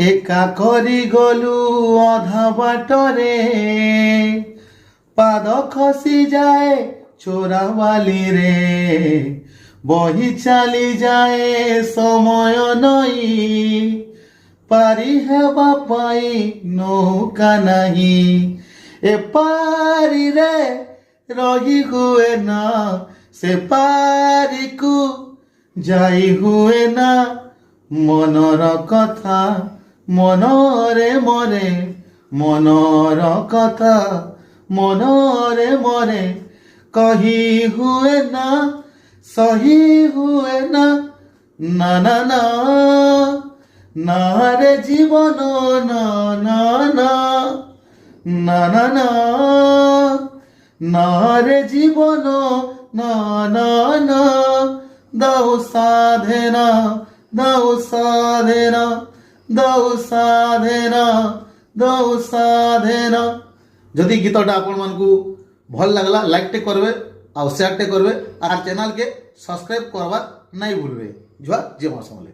একা করি গলু অধা বাটরে, পাদ খসি যায় চোরাবালি রে, বহি চালি যায় সময় নই, পারি হেবা পাই নৌকা নাহি। এ পারি রে রহি হুয়ে না, সে পারিকু যাই হুয়ে না। মনর কথা মনরে মরে, মনর কথা মনরে মরে, কহি হুয়ে না সহি হুয়ে না। না না না না রে জীবন না না না না না না না রে জীবন না না না। দাও সাধনা দাও সাধনা দাও সাধনা দাও ସାଧନା। যদি গীতটা ଆପଣମାନଙ୍କୁ ଭଲ ଲାଗଲା ଲାଇକ୍ଟେ করবে ଆଉ ସେୟାରଟେ করবে আর চ্যানেলকে সবস্ক্রাইব করবার নাই ভুলবে। জুহার জয় মা সমলে।